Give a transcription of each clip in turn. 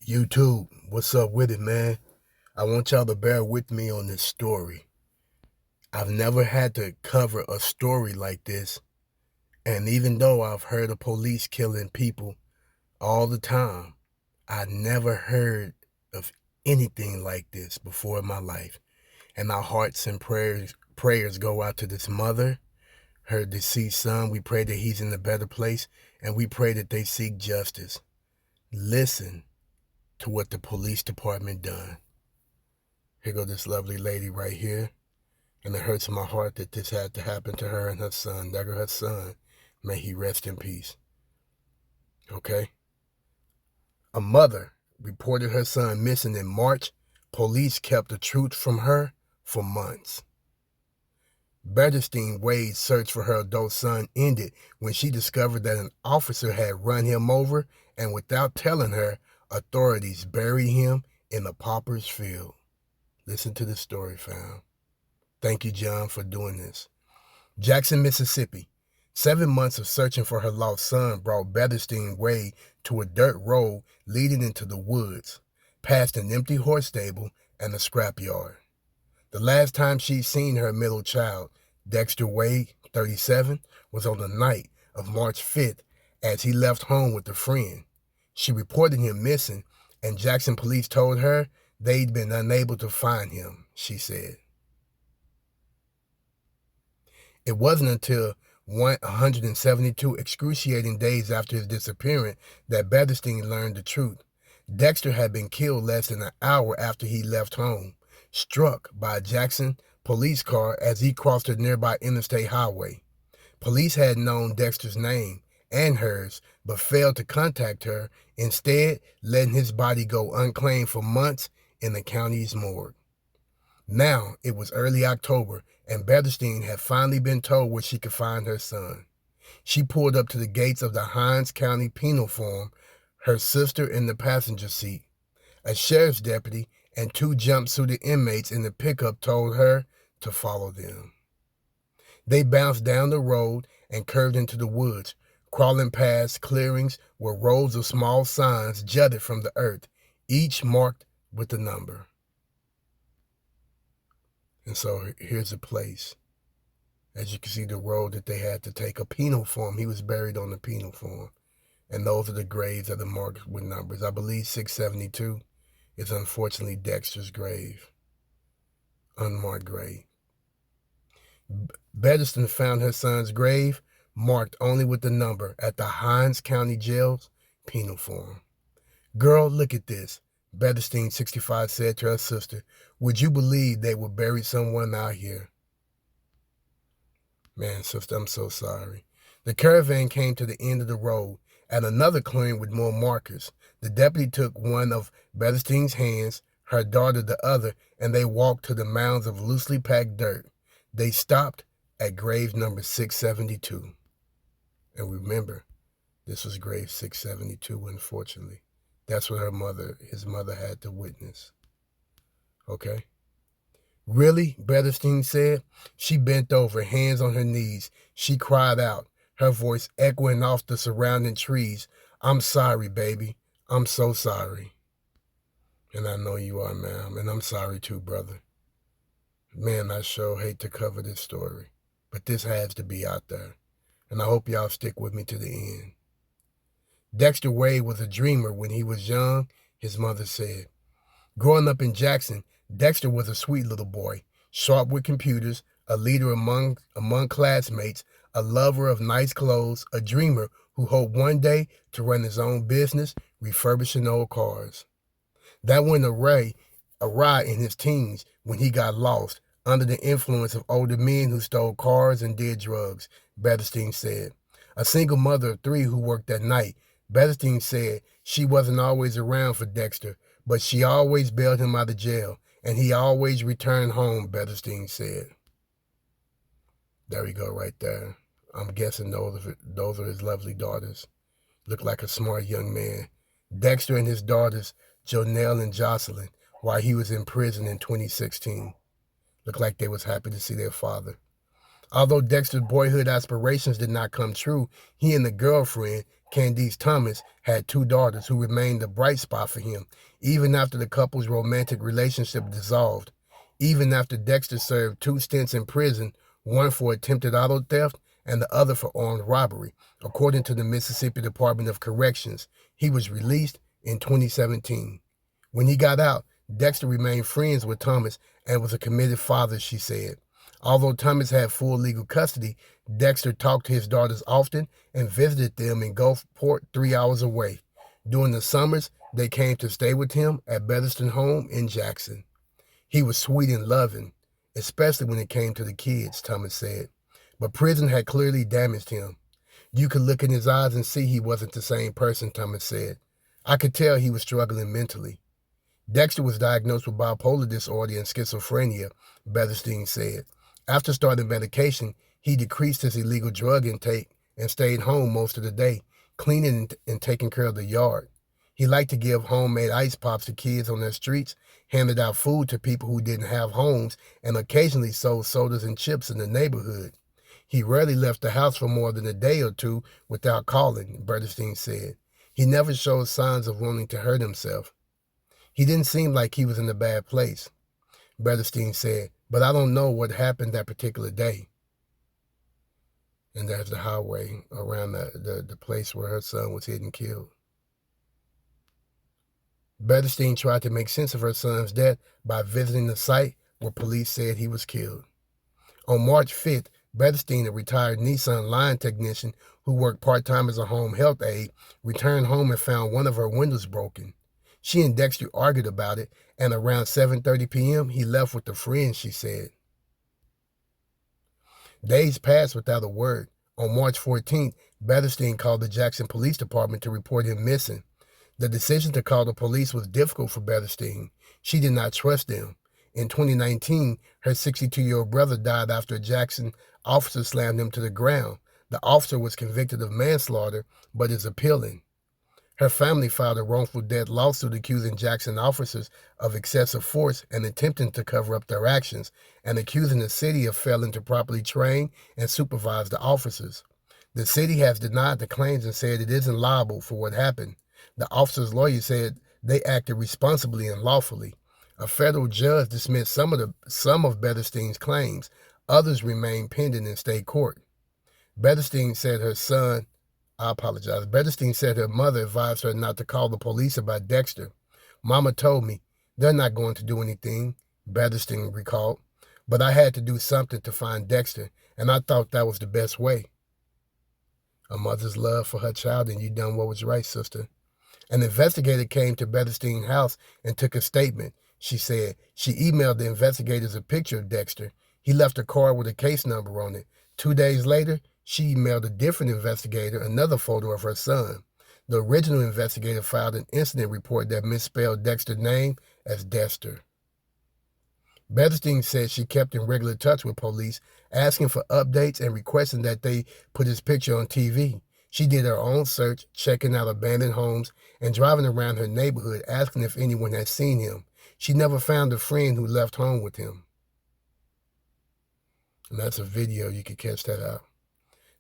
YouTube, what's up with it, man? I want y'all to bear with me on this story. I've never had to cover a story like this, and even though I've heard of police killing people all the time, I never heard of anything like this before in my life. And our hearts and prayers go out to this mother, her deceased son. We pray that he's in a better place, and we pray that they seek justice. Listen to what the police department done. Here go this lovely lady right here. And it hurts my heart that this had to happen to her and her son. That her son, may he rest in peace. Okay? A mother reported her son missing in March. Police kept the truth from her for months. Bederstein Wade's search for her adult son ended when she discovered that an officer had run him over, and without telling her, authorities buried him in a pauper's field. Listen to the story, fam. Thank you, John, for doing this. Jackson, Mississippi. 7 months of searching for her lost son brought Bederstein Wade to a dirt road leading into the woods, past an empty horse stable and a scrapyard. The last time she'd seen her middle child, Dexter Wade, 37, was on the night of March 5th as he left home with a friend. She reported him missing, and Jackson police told her they'd been unable to find him, she said. It wasn't until 172 excruciating days after his disappearance that Bederstein learned the truth. Dexter had been killed less than an hour after he left home, struck by a Jackson police car as he crossed a nearby interstate highway. Police had known Dexter's name and hers, but failed to contact her, instead letting his body go unclaimed for months in the county's morgue. Now it was early October, and Bederstein had finally been told where she could find her son. She pulled up to the gates of the Hinds County Penal Farm, her sister in the passenger seat. A sheriff's deputy and 2 jumpsuited inmates in the pickup told her to follow them. They bounced down the road and curved into the woods, crawling past clearings where rows of small signs jutted from the earth, each marked with a number. And so here's a place. As you can see, the road that they had to take, a penal farm. He was buried on the penal farm. And those are the graves that are marked with numbers. I believe 672 is unfortunately Dexter's grave. Unmarked grave. Bederstein found her son's grave marked only with the number at the Hinds County Jail's penal farm. "Girl, look at this," Bederstein, 65, said to her sister. "Would you believe they would bury someone out here?" Man, sister, I'm so sorry. The caravan came to the end of the road at another clearing with more markers. The deputy took one of Bederstein's hands, her daughter the other, and they walked to the mounds of loosely packed dirt. They stopped at grave number 672. And remember, this was grave 672, unfortunately. That's what his mother had to witness. Okay? "Really?" Bederstein said. She bent over, hands on her knees. She cried out, her voice echoing off the surrounding trees. "I'm sorry, baby. I'm so sorry." And I know you are, ma'am. And I'm sorry too, brother. Man, I sure hate to cover this story, but this has to be out there. And I hope y'all stick with me to the end. Dexter Wade was a dreamer when he was young, his mother said. Growing up in Jackson, Dexter was a sweet little boy, sharp with computers, a leader among classmates, a lover of nice clothes, a dreamer who hoped one day to run his own business, refurbishing old cars. That went awry in his teens when he got lost under the influence of older men who stole cars and did drugs, Bederstein said. A single mother of 3 who worked at night, Bederstein said she wasn't always around for Dexter, but she always bailed him out of jail, and he always returned home, Bederstein said. There we go right there. I'm guessing those are his lovely daughters. Look like a smart young man. Dexter and his daughters, Jonelle and Jocelyn, while he was in prison in 2016. Looked like they was happy to see their father. Although Dexter's boyhood aspirations did not come true, he and the girlfriend, Candice Thomas had 2 daughters who remained a bright spot for him, even after the couple's romantic relationship dissolved. Even after Dexter served 2 stints in prison, one for attempted auto theft and the other for armed robbery. According to the Mississippi Department of Corrections, he was released in 2017. When he got out, Dexter remained friends with Thomas and was a committed father, she said. Although Thomas had full legal custody, Dexter talked to his daughters often and visited them in Gulfport, 3 hours away. During the summers, they came to stay with him at Betherston home in Jackson. He was sweet and loving, especially when it came to the kids, Thomas said. But prison had clearly damaged him. You could look in his eyes and see he wasn't the same person, Thomas said. I could tell he was struggling mentally. Dexter was diagnosed with bipolar disorder and schizophrenia, Betherston said. After starting medication, he decreased his illegal drug intake and stayed home most of the day, cleaning and taking care of the yard. He liked to give homemade ice pops to kids on their streets, handed out food to people who didn't have homes, and occasionally sold sodas and chips in the neighborhood. He rarely left the house for more than a day or two without calling, Betherston said. He never showed signs of wanting to hurt himself. He didn't seem like he was in a bad place, Betherston said, but I don't know what happened that particular day. And there's the highway around the place where her son was hit and killed. Betherston tried to make sense of her son's death by visiting the site where police said he was killed. On March 5th, Betherston, a retired Nissan line technician who worked part-time as a home health aide, returned home and found one of her windows broken. She and Dexter argued about it, and around 7:30 p.m., he left with a friend, she said. Days passed without a word. On March 14th, Betherston called the Jackson Police Department to report him missing. The decision to call the police was difficult for Betherston. She did not trust them. In 2019, her 62-year-old brother died after a Jackson officer slammed him to the ground. The officer was convicted of manslaughter, but is appealing. Her family filed a wrongful death lawsuit accusing Jackson officers of excessive force and attempting to cover up their actions, and accusing the city of failing to properly train and supervise the officers. The city has denied the claims and said it isn't liable for what happened. The officers' lawyer said they acted responsibly and lawfully. A federal judge dismissed some of Betherston's claims. Others remain pending in state court. Betherston said her mother advised her not to call the police about Dexter. Mama told me, they're not going to do anything, Betherston recalled. But I had to do something to find Dexter, and I thought that was the best way. A mother's love for her child, and you done what was right, sister. An investigator came to Betherston's house and took a statement. She said she emailed the investigators a picture of Dexter. He left a card with a case number on it. 2 days later, she emailed a different investigator another photo of her son. The original investigator filed an incident report that misspelled Dexter's name as Dexter. Betherston said she kept in regular touch with police, asking for updates and requesting that they put his picture on TV. She did her own search, checking out abandoned homes and driving around her neighborhood, asking if anyone had seen him. She never found a friend who left home with him. And that's a video. You can catch that out.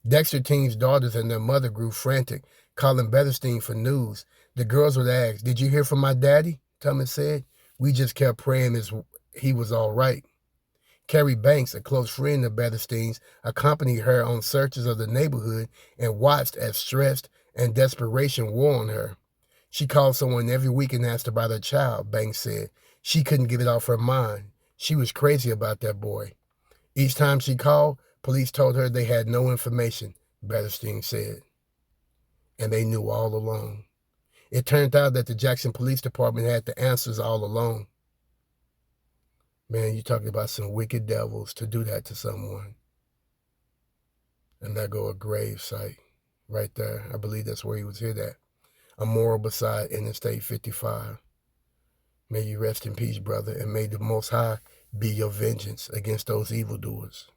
Dexter team's daughters and their mother grew frantic, calling Betherston for news. The girls would ask, "Did you hear from my daddy?" Thomas said. "We just kept praying he was all right." Carrie Banks, a close friend of Betherston's, accompanied her on searches of the neighborhood and watched as stress and desperation wore on her. She called someone every week and asked about her child, Banks said. She couldn't get it off her mind. She was crazy about that boy. Each time she called, police told her they had no information, Betherston said. And they knew all along. It turned out that the Jackson Police Department had the answers all along. Man, you're talking about some wicked devils to do that to someone. And there go a grave site right there. I believe that's where he was hit at. A memorial beside Interstate 55. May you rest in peace, brother, and may the Most High be your vengeance against those evildoers.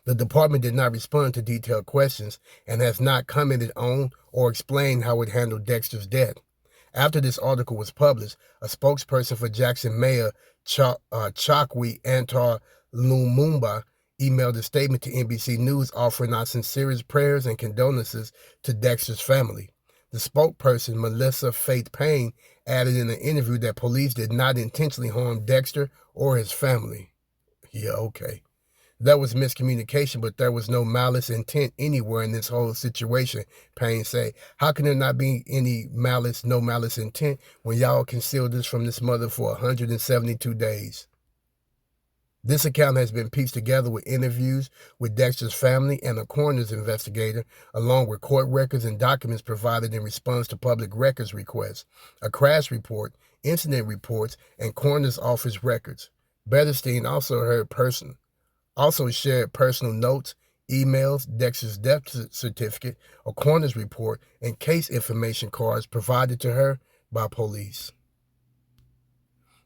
The department did not respond to detailed questions and has not commented on or explained how it handled Dexter's death. After this article was published, a spokesperson for Jackson Mayor Chokwe Antar Lumumba emailed a statement to NBC News offering our sincerest prayers and condolences to Dexter's family. The spokesperson, Melissa Faith Payne, added in an interview that police did not intentionally harm Dexter or his family. Yeah, okay. That was miscommunication, but there was no malice intent anywhere in this whole situation, Payne said. How can there not be any malice, no malice intent, when y'all concealed this from this mother for 172 days? This account has been pieced together with interviews with Dexter's family and a coroner's investigator, along with court records and documents provided in response to public records requests, a crash report, incident reports, and coroner's office records. Betterstein also shared personal notes, emails, Dexter's death certificate, a coroner's report, and case information cards provided to her by police.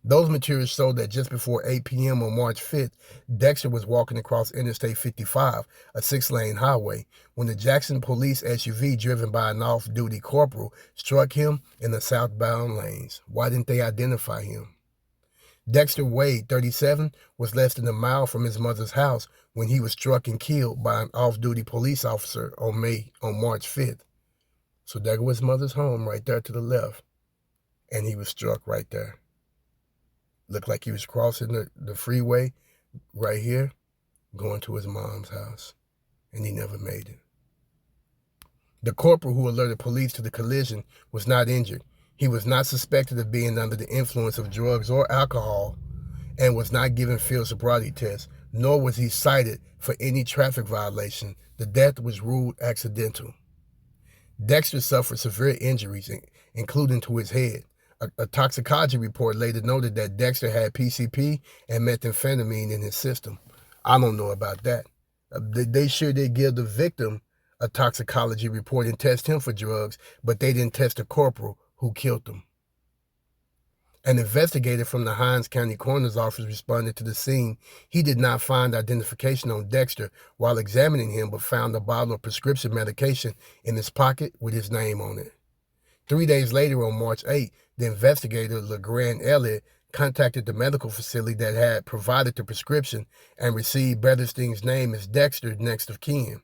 Those materials showed that just before 8 p.m. on March 5th, Dexter was walking across Interstate 55, a 6-lane highway, when the Jackson police SUV driven by an off-duty corporal struck him in the southbound lanes. Why didn't they identify him? Dexter Wade, 37, was less than a mile from his mother's house when he was struck and killed by an off-duty police officer on March 5th. So there was his mother's home right there to the left, and he was struck right there. Looked like he was crossing the freeway right here, going to his mom's house, and he never made it. The corporal who alerted police to the collision was not injured. He was not suspected of being under the influence of drugs or alcohol and was not given field sobriety tests, nor was he cited for any traffic violation. The death was ruled accidental. Dexter suffered severe injuries, including to his head. A toxicology report later noted that Dexter had PCP and methamphetamine in his system. I don't know about that. They sure did give the victim a toxicology report and test him for drugs, but they didn't test the corporal who killed him. An investigator from the Hinds County Coroner's Office responded to the scene. He did not find identification on Dexter while examining him, but found a bottle of prescription medication in his pocket with his name on it. 3 days later, on March 8, the investigator, LeGrand Elliott, contacted the medical facility that had provided the prescription and received Betterstein's name as Dexter's next of kin.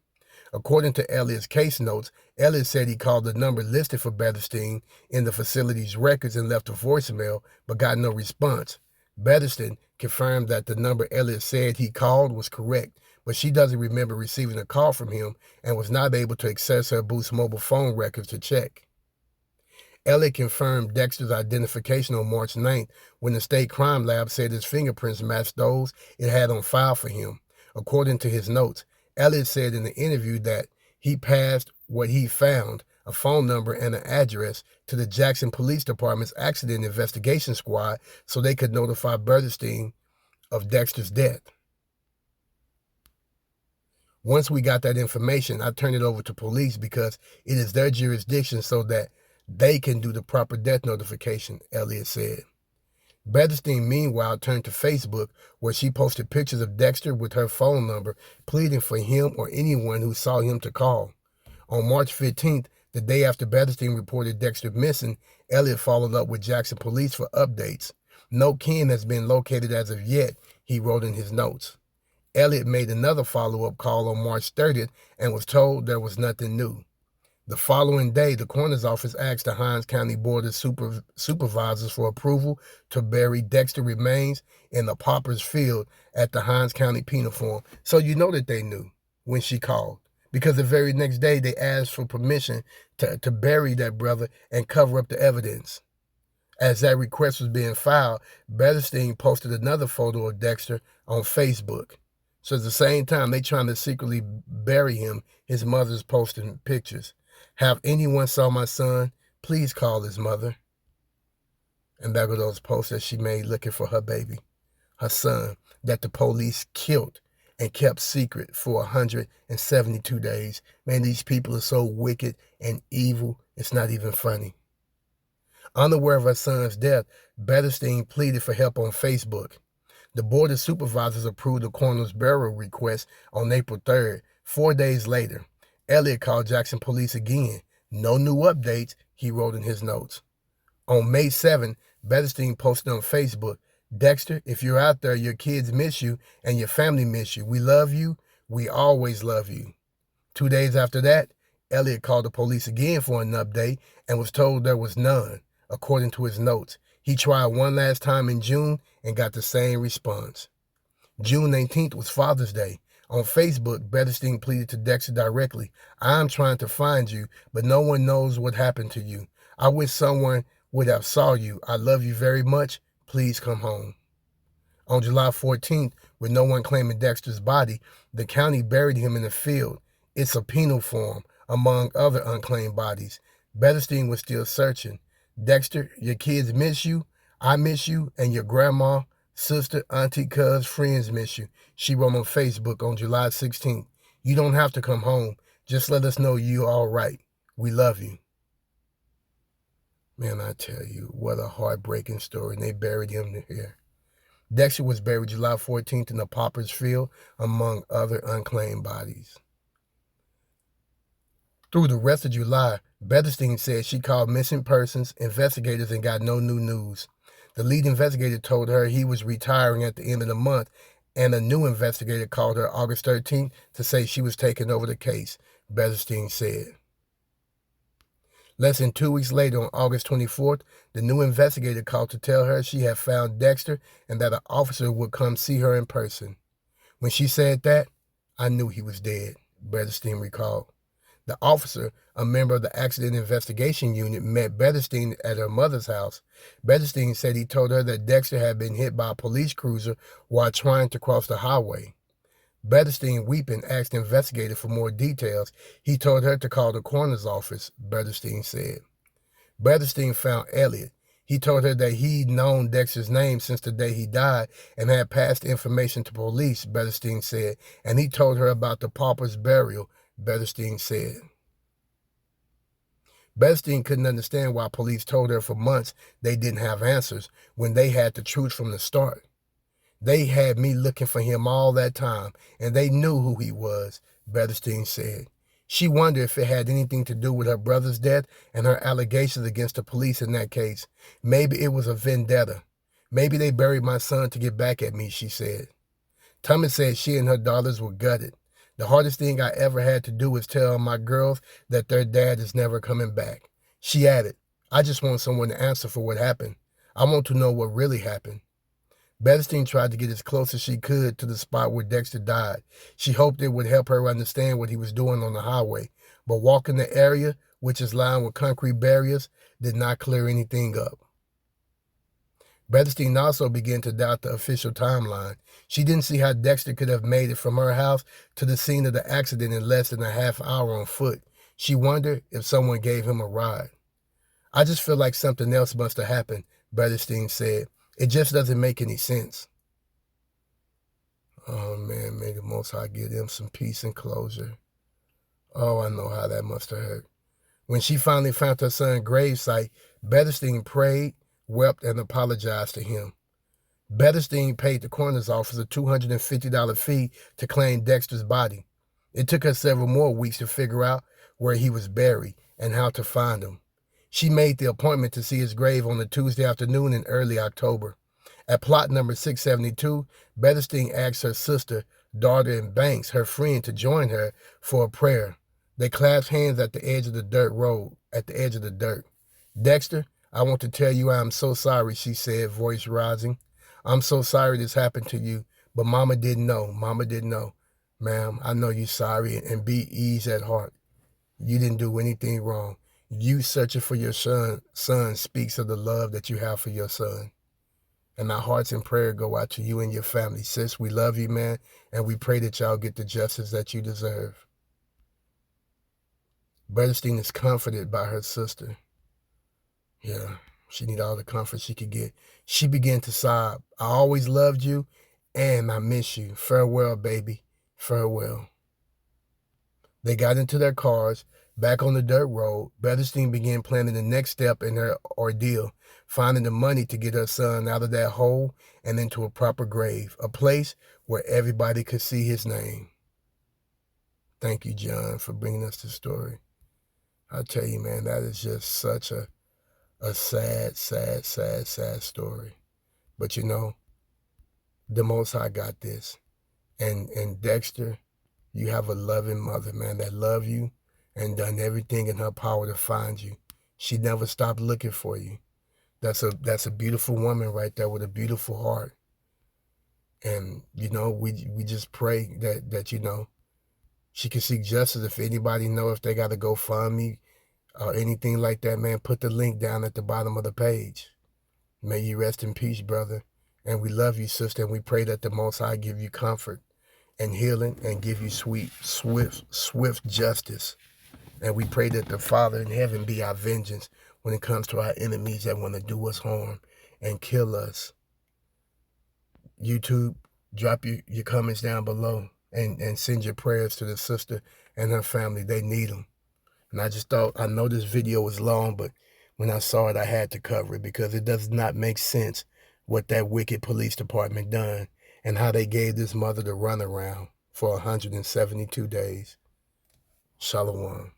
According to Elliott's case notes, Elliott said he called the number listed for Betterstein in the facility's records and left a voicemail, but got no response. Betterstein confirmed that the number Elliott said he called was correct, but she doesn't remember receiving a call from him and was not able to access her Booth's mobile phone records to check. Elliott confirmed Dexter's identification on March 9th when the state crime lab said his fingerprints matched those it had on file for him. According to his notes, Elliott said in the interview that he passed what he found, a phone number and an address, to the Jackson Police Department's Accident Investigation Squad so they could notify Betterstein of Dexter's death. Once we got that information, I turned it over to police because it is their jurisdiction so that they can do the proper death notification, Elliott said. Betterstein, meanwhile, turned to Facebook, where she posted pictures of Dexter with her phone number, pleading for him or anyone who saw him to call. On March 15th, the day after Betterstein reported Dexter missing, Elliott followed up with Jackson police for updates. No kin has been located as of yet, he wrote in his notes. Elliott made another follow-up call on March 30th and was told there was nothing new. The following day, the coroner's office asked the Hinds County Board of Supervisors for approval to bury Dexter remains in the Pauper's Field at the Hinds County Penal Farm. So you know that they knew when she called, because the very next day they asked for permission to bury that brother and cover up the evidence. As that request was being filed, Betterstein posted another photo of Dexter on Facebook. So at the same time they trying to secretly bury him, his mother's posting pictures. Have anyone saw my son? Please call his mother. And back with those posts that she made looking for her baby, her son, that the police killed and kept secret for 172 days. Man, these people are so wicked and evil, it's not even funny. Unaware of her son's death, Betterstein pleaded for help on Facebook. The Board of Supervisors approved the coroner's burial request on April 3rd. 4 days later, Elliott called Jackson police again. No new updates, he wrote in his notes. On May 7, Betterstein posted on Facebook, Dexter, if you're out there, your kids miss you and your family miss you. We love you. We always love you. 2 days after that, Elliot called the police again for an update and was told there was none, according to his notes. He tried one last time in June and got the same response. June 19th was Father's Day. On Facebook, Betterstein pleaded to Dexter directly, "I'm trying to find you, but no one knows what happened to you. I wish someone would have saw you. I love you very much. Please come home." On July 14th, with no one claiming Dexter's body, the county buried him in a field. It's a penal form, among other unclaimed bodies. Betterstein was still searching. "Dexter, your kids miss you. I miss you, and your grandma, sister, auntie, cuz, friends miss you," she wrote on Facebook on July 16th. "You don't have to come home. Just let us know you're all right. We love you." Man, I tell you, what a heartbreaking story. And they buried him here. Dexter was buried July 14th in the Pauper's Field, among other unclaimed bodies. Through the rest of July, Betterstein said she called missing persons investigators and got no new news. The lead investigator told her he was retiring at the end of the month, and a new investigator called her August 13th to say she was taking over the case, Betterstein said. Less than 2 weeks later, on August 24th, the new investigator called to tell her she had found Dexter and that an officer would come see her in person. "When she said that, I knew he was dead," Betterstein recalled. The officer, a member of the Accident Investigation Unit, met Betterstein at her mother's house. Betterstein said he told her that Dexter had been hit by a police cruiser while trying to cross the highway. Betterstein, weeping, asked the investigator for more details. He told her to call the coroner's office, Betterstein said. Betterstein found Elliot. He told her that he'd known Dexter's name since the day he died and had passed the information to police, Betterstein said, and he told her about the pauper's burial, Betterstein said. Betterstein couldn't understand why police told her for months they didn't have answers when they had the truth from the start. "They had me looking for him all that time, and they knew who he was," Betterstein said. She wondered if it had anything to do with her brother's death and her allegations against the police in that case. "Maybe it was a vendetta. Maybe they buried my son to get back at me," she said. Thomas said she and her daughters were gutted. "The hardest thing I ever had to do was tell my girls that their dad is never coming back." She added, "I just want someone to answer for what happened. I want to know what really happened." Betterstein tried to get as close as she could to the spot where Dexter died. She hoped it would help her understand what he was doing on the highway, but walking the area, which is lined with concrete barriers, did not clear anything up. Betterstein also began to doubt the official timeline. She didn't see how Dexter could have made it from her house to the scene of the accident in less than a half hour on foot. She wondered if someone gave him a ride. "I just feel like something else must have happened," Betterstein said. "It just doesn't make any sense." Oh man, may the Most High give them some peace and closure. Oh, I know how that must have hurt. When she finally found her son's gravesite, Betterstein prayed, wept, and apologized to him. Betterstein paid the coroner's office a $250 fee to claim Dexter's body. It took her several more weeks to figure out where he was buried and how to find him. She made the appointment to see his grave on a Tuesday afternoon in early October. At plot number 672, Betterstein asked her sister, daughter, and Banks, her friend, to join her for a prayer. They clasped hands at the edge of the dirt road, "Dexter, I want to tell you I am so sorry," she said, voice rising. "I'm so sorry this happened to you, but Mama didn't know. Ma'am, I know you're sorry, and be ease at heart. You didn't do anything wrong. You searching for your son speaks of the love that you have for your son. And our hearts and prayer go out to you and your family. Sis, we love you, man, and we pray that y'all get the justice that you deserve." Betterstein is comforted by her sister. Yeah, she needed all the comfort she could get. She began to sob. "I always loved you, and I miss you. Farewell, baby. Farewell." They got into their cars. Back on the dirt road, Betterstein began planning the next step in her ordeal, finding the money to get her son out of that hole and into a proper grave, a place where everybody could see his name. Thank you, John, for bringing us this story. I tell you, man, that is just such a sad, sad, sad, sad story. But the Most High got this. And Dexter, you have a loving mother, man, that love you and done everything in her power to find you. She never stopped looking for you. That's a beautiful woman right there with a beautiful heart. And we just pray that she can seek justice. If anybody know if they got to go fund me or anything like that, man, put the link down at the bottom of the page. May you rest in peace, brother. And we love you, sister, and we pray that the Most High give you comfort and healing and give you swift justice. And we pray that the Father in heaven be our vengeance when it comes to our enemies that want to do us harm and kill us. YouTube, drop your comments down below and send your prayers to the sister and her family. They need them. And I just thought, I know this video was long, but when I saw it, I had to cover it because it does not make sense what that wicked police department done and how they gave this mother the runaround for 172 days. Shalom.